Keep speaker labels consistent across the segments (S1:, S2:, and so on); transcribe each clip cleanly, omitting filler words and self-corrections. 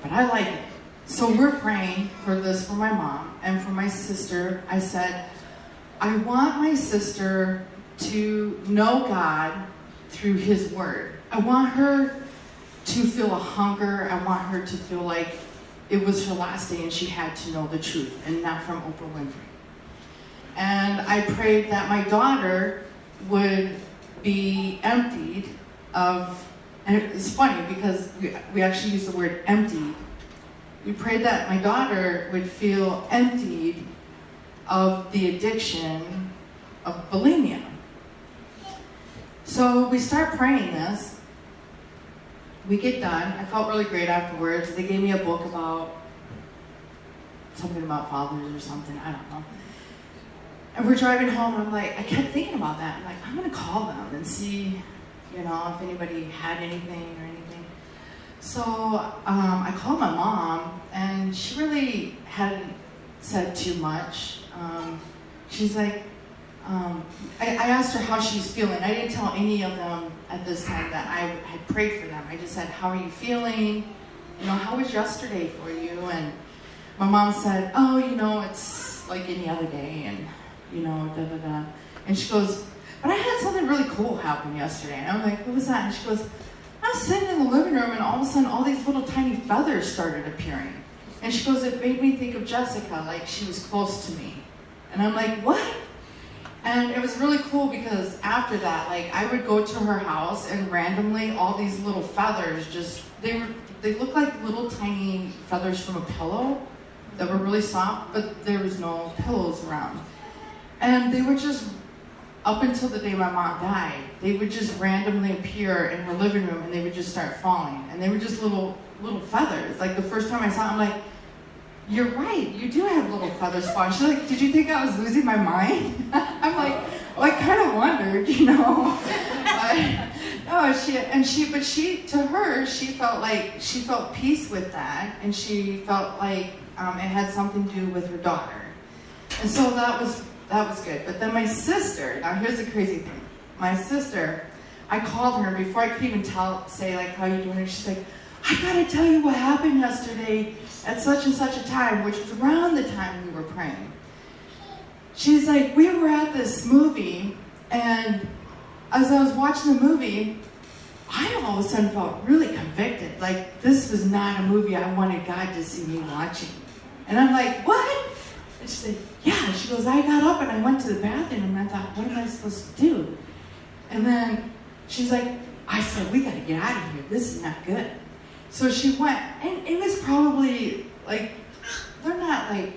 S1: but I like it. So we're praying for this for my mom and for my sister. I said, I want my sister to know God through his word. I want her to feel a hunger. I want her to feel like it was her last day and she had to know the truth, and not from Oprah Winfrey. And I prayed that my daughter would be emptied of, and it's funny because we actually use the word emptied. We prayed that my daughter would feel emptied of the addiction of bulimia. So we start praying this. We get done. I felt really great afterwards. They gave me a book about something about fathers or something. I don't know. And we're driving home. I'm like, I kept thinking about that. I'm like, I'm going to call them and see, if anybody had anything or anything. So I called my mom, and she really hadn't said too much. She's like, I asked her how she's feeling. I didn't tell any of them at this time that I had prayed for them. I just said, how are you feeling? How was yesterday for you? And my mom said, oh, it's like any other day, and, da-da-da. And she goes, but I had something really cool happen yesterday. And I'm like, what was that? And she goes, I was sitting in the living room, and all of a sudden, all these little tiny feathers started appearing. And she goes, it made me think of Jessica, like she was close to me. And I'm like, what? And it was really cool because after that, I would go to her house, and randomly all these little feathers they looked like little tiny feathers from a pillow that were really soft, but there was no pillows around. And they were just, up until the day my mom died, they would just randomly appear in her living room, and they would just start falling. And they were just little feathers. Like the first time I saw them, I'm like, you're right, you do have little feathers falling. She's like, did you think I was losing my mind? I'm like, well, I kind of wondered, But she felt peace with that, and she felt like it had something to do with her daughter. And so that was good. But then my sister, now here's the crazy thing. My sister, I called her before I could even say how you doing, and she's like, I gotta tell you what happened yesterday at such and such a time, which was around the time we were praying. She's like, we were at this movie, and as I was watching the movie, I all of a sudden felt really convicted. Like, this was not a movie I wanted God to see me watching. And I'm like, what? And she said, yeah. She goes, I got up and I went to the bathroom, and I thought, what am I supposed to do? And then she's like, I said, we got to get out of here. This is not good. So she went, and it was probably they're not they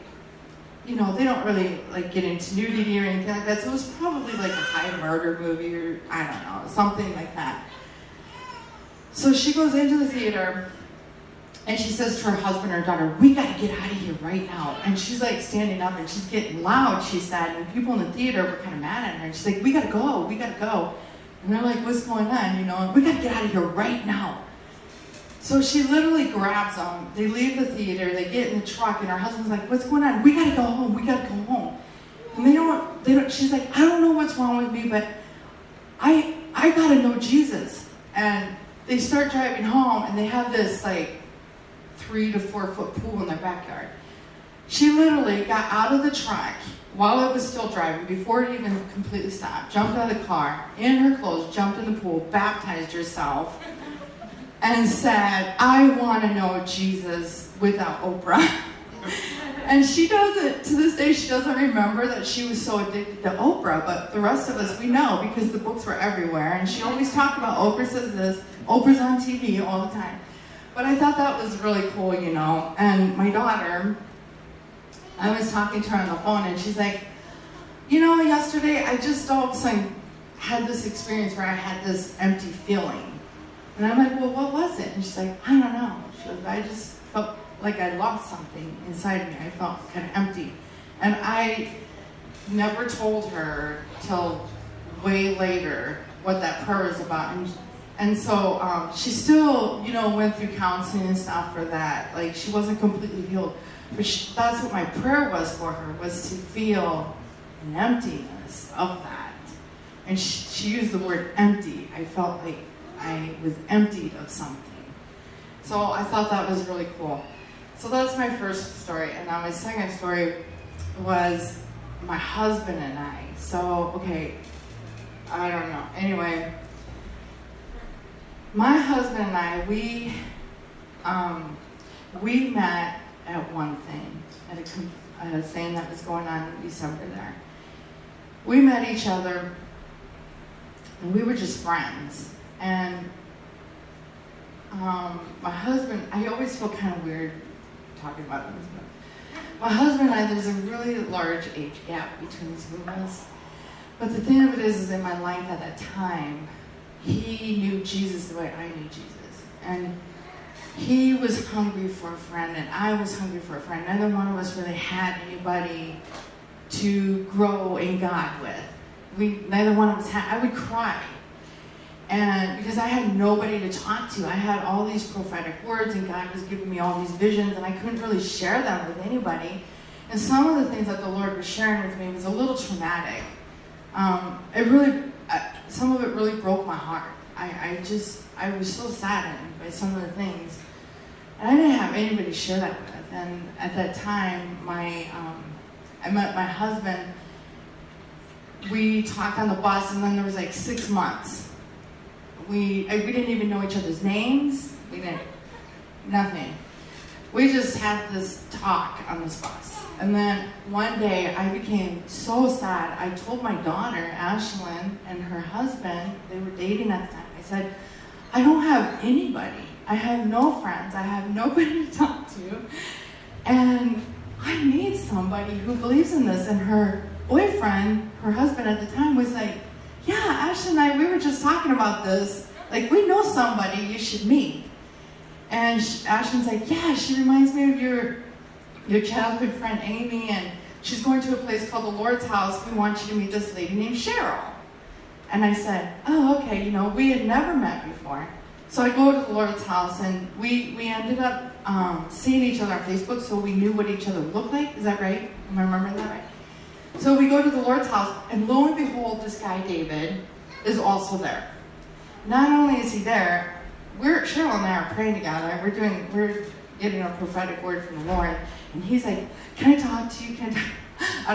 S1: don't really get into nudity or anything like that. So it was probably a high murder movie, or I don't know, something like that. So she goes into the theater, and she says to her husband or daughter, we got to get out of here right now. And she's standing up, and she's getting loud, she said, and people in the theater were kind of mad at her. And she's like, we got to go. And they're like, what's going on? We got to get out of here right now. So she literally grabs them. They leave the theater. They get in the truck, and her husband's like, what's going on? We got to go home. And they don't, she's like, I don't know what's wrong with me, but I got to know Jesus. And they start driving home, and they have this 3 to 4 foot pool in their backyard. She literally got out of the truck while it was still driving, before it even completely stopped, jumped out of the car, in her clothes, jumped in the pool, baptized herself, and said, I want to know Jesus without Oprah. And she doesn't, to this day, she doesn't remember that she was so addicted to Oprah, but the rest of us, we know, because the books were everywhere, and she always talked about Oprah says this, Oprah's on TV all the time. But I thought that was really cool, And my daughter, I was talking to her on the phone, and she's like, yesterday I just all of a sudden had this experience where I had this empty feeling. And I'm like, well, what was it? And she's like, I don't know. She goes, I just felt like I lost something inside me. I felt kind of empty. And I never told her till way later what that prayer is about. And so she still, went through counseling and stuff for that. She wasn't completely healed. But that's what my prayer was for her, was to feel an emptiness of that. And she used the word empty. I felt like I was emptied of something. So I thought that was really cool. So that's my first story. And now my second story was my husband and I. So, okay, I don't know. Anyway, my husband and I, we met at one thing, at a thing that was going on in December there. We met each other, and we were just friends. And my husband, I always feel kind of weird talking about this, but my husband and I, there's a really large age gap between the two of us. But the thing of it is in my life at that time, he knew Jesus the way I knew Jesus. And he was hungry for a friend, and I was hungry for a friend. Neither one of us really had anybody to grow in God with. Neither one of us had. I would cry. And because I had nobody to talk to, I had all these prophetic words, and God was giving me all these visions, and I couldn't really share them with anybody. And some of the things that the Lord was sharing with me was a little traumatic. Some of it really broke my heart. I was so saddened by some of the things. And I didn't have anybody to share that with. And at that time, I met my husband. We talked on the bus, and then there was like 6 months. We didn't even know each other's names. We didn't, nothing. We just had this talk on this bus. And then one day I became so sad. I told my daughter, Ashlyn, and her husband, they were dating at the time. I said, I don't have anybody. I have no friends. I have nobody to talk to. And I need somebody who believes in this. And her boyfriend, her husband at the time, was like, yeah, Ashlyn and I, we were just talking about this. Like, we know somebody you should meet. And Ashlyn's like, yeah, she reminds me of your childhood friend Amy, and she's going to a place called the Lord's House. We want you to meet this lady named Cheryl. And I said, oh, okay, we had never met before. So I go to the Lord's House, and we ended up seeing each other on Facebook, so we knew what each other looked like. Is that right? Am I remembering that right? So we go to the Lord's House, and lo and behold, this guy, David, is also there. Not only is he there, Cheryl and I are praying together. We're getting a prophetic word from the Lord. And he's like, can I talk to you? And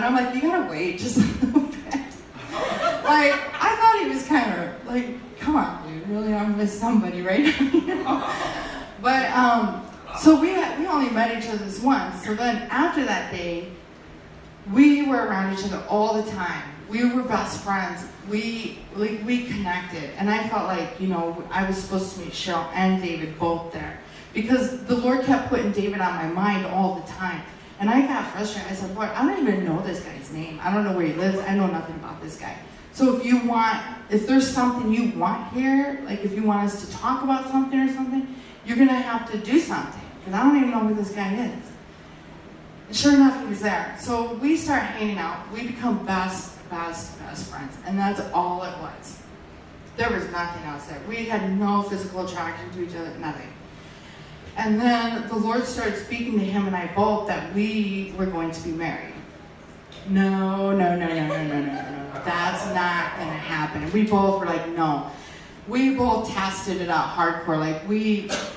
S1: I'm like, you gotta wait just a little bit. Like, I thought he was kind of like, come on, dude, really, I'm with somebody right now. But, so we only met each other this once. So then after that day, we were around each other all the time. We were best friends. We connected. And I felt like, I was supposed to meet Cheryl and David both there. Because the Lord kept putting David on my mind all the time. And I got frustrated. I said, Lord, I don't even know this guy's name. I don't know where he lives. I know nothing about this guy. So if there's something you want here, like if you want us to talk about something or something, you're going to have to do something. Because I don't even know who this guy is. And sure enough, he was there. So we start hanging out. We become best friends. And that's all it was. There was nothing else there. We had no physical attraction to each other, nothing. And then the Lord started speaking to him and I both that we were going to be married. No. That's not going to happen. We both were like, no. We both tested it out hardcore. Like,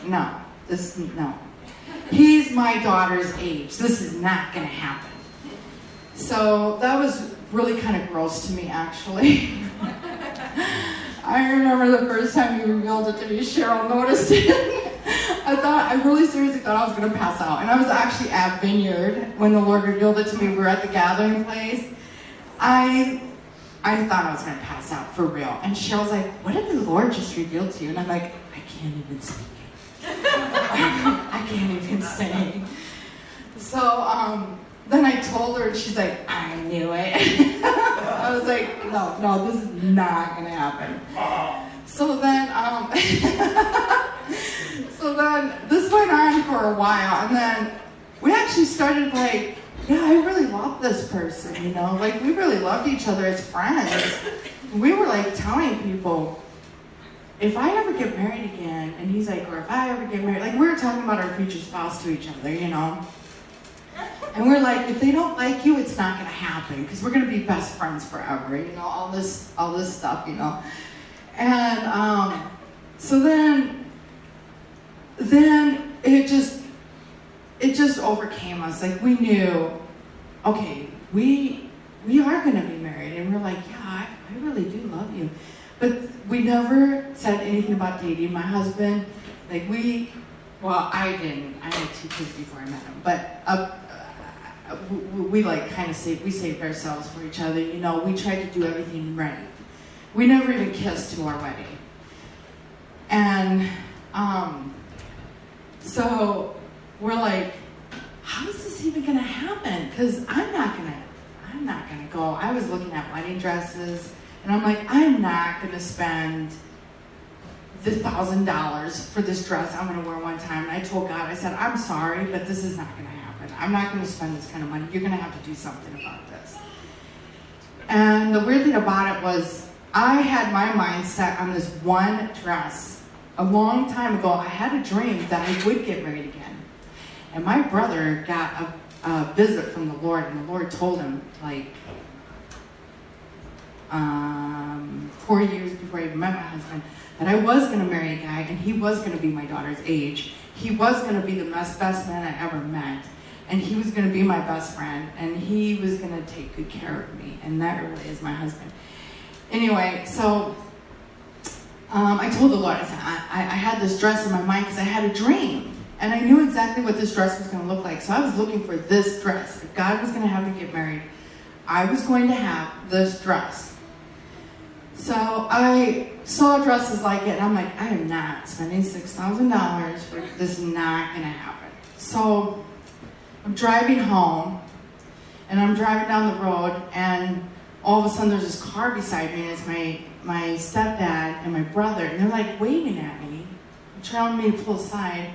S1: no. He's my daughter's age. This is not going to happen. So that was really kind of gross to me, actually. I remember the first time you revealed it to me, Cheryl noticed it. I really seriously thought I was going to pass out. And I was actually at Vineyard when the Lord revealed it to me. We were at the gathering place. I thought I was going to pass out for real. And Cheryl's like, what did the Lord just reveal to you? And I'm like, I can't even speak. I can't even say. So then I told her, and she's like, I knew it. I was like, no, this is not going to happen. So then, this went on for a while, and then we actually started like, yeah, I really love this person, like we really loved each other as friends. We were like telling people, if I ever get married again, and he's like, or if I ever get married, like we were talking about our future spouse to each other, And we're like, if they don't like you, it's not going to happen because we're going to be best friends forever, all this stuff, And so then then it just overcame us. Like, we knew, okay, we are going to be married. And we're like, yeah, I really do love you. But we never said anything about dating. My husband, like, I didn't. I had 2 kids before I met him. But we like kind of saved ourselves for each other. You know, we tried to do everything right. We never even kissed to our wedding. And so we're like, how is this even going to happen? Because I'm not going to go. I was looking at wedding dresses, and I'm like, I'm not going to spend the $1,000 for this dress I'm going to wear one time. And I told God, I said, I'm sorry, but this is not going to happen. I'm not going to spend this kind of money. You're going to have to do something about this. And the weird thing about it was, I had my mind set on this one dress. A long time ago, I had a dream that I would get married again. And my brother got a visit from the Lord, and the Lord told him, like, 4 years before I even met my husband, that I was going to marry a guy, and he was going to be my daughter's age. He was going to be the best man I ever met, and he was going to be my best friend, and he was going to take good care of me, and that really is my husband. Anyway, so I told the Lord, I said, I had this dress in my mind because I had a dream, and I knew exactly what this dress was going to look like. So I was looking for this dress. If God was going to have me get married, I was going to have this dress. So I saw dresses like it, and I'm like, I am not spending $6,000 for this. Is not going to happen. So I'm driving home, and I'm driving down the road, and all of a sudden there's this car beside me, and it's my stepdad and my brother, and they're like waving at me, telling me to pull aside.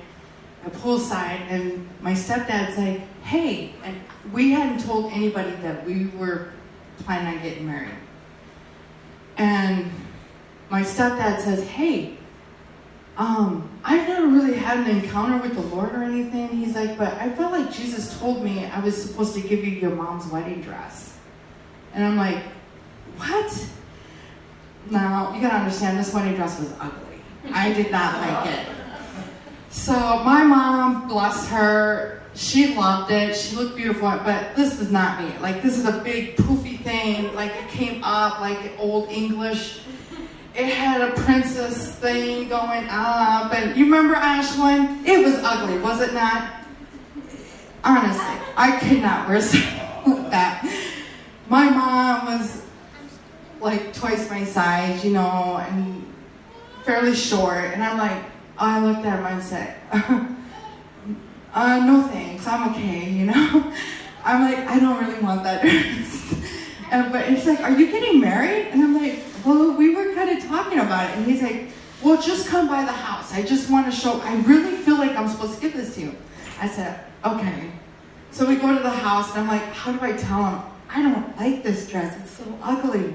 S1: I pull aside, and my stepdad's like, hey, and we hadn't told anybody that we were planning on getting married. And my stepdad says, hey, I've never really had an encounter with the Lord or anything. He's like, but I felt like Jesus told me I was supposed to give you your mom's wedding dress. And I'm like, what? Now, you gotta understand, this wedding dress was ugly. I did not like it. So my mom, bless her, she loved it. She looked beautiful, but this was not me. Like, this is a big poofy thing. Like, it came up like old English. It had a princess thing going up. And you remember Ashland? It was ugly, was it not? Honestly, I could not wear something like that. My mom was like twice my size, you know, and fairly short. And I'm like, I looked at her and said, no thanks, I'm okay, you know. I'm like, I don't really want that dress. But it's like, are you getting married? And I'm like, well, we were kind of talking about it. And he's like, well, just come by the house. I just want to show, I really feel like I'm supposed to give this to you. I said, okay. So we go to the house, and I'm like, how do I tell him? I don't like this dress. It's so ugly.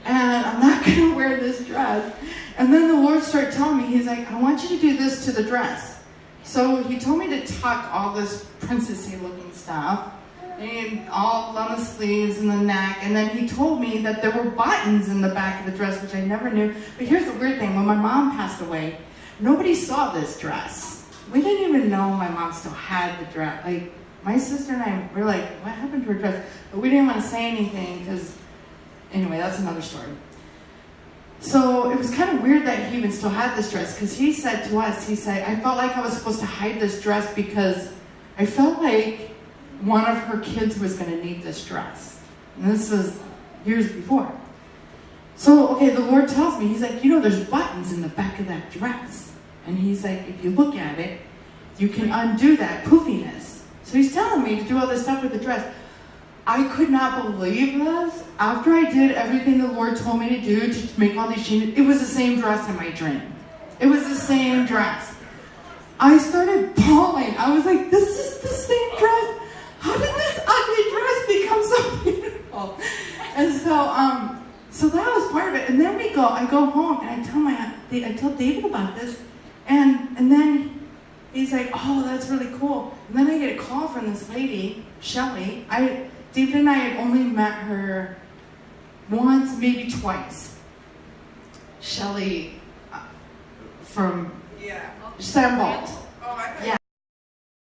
S1: And I'm not going to wear this dress. And then the Lord started telling me, he's like, I want you to do this to the dress. So he told me to tuck all this princessy looking stuff, and all on the sleeves and the neck. And then he told me that there were buttons in the back of the dress, which I never knew. But here's the weird thing. When my mom passed away, nobody saw this dress. We didn't even know my mom still had the dress. Like, my sister and I were like, what happened to her dress? But we didn't want to say anything because, anyway, that's another story. So it was kind of weird that he even still had this dress, because he said to us, he said, I felt like I was supposed to hide this dress because I felt like one of her kids was going to need this dress. And this was years before. So, okay, the Lord tells me, he's like, you know, there's buttons in the back of that dress. And he's like, if you look at it, you can undo that poofiness. So he's telling me to do all this stuff with the dress. I could not believe this. After I did everything the Lord told me to do to make all these changes, it was the same dress in my dream. It was the same dress. I started bawling. I was like, this is the same dress. How did this ugly dress become so beautiful? And so that was part of it. And then I go home, and I tell David about this, and then he's like, oh, that's really cool. And then I get a call from this lady, Shelly. David and I had only met her once, maybe twice. Shelly from...
S2: Yeah.
S1: Sam Balt.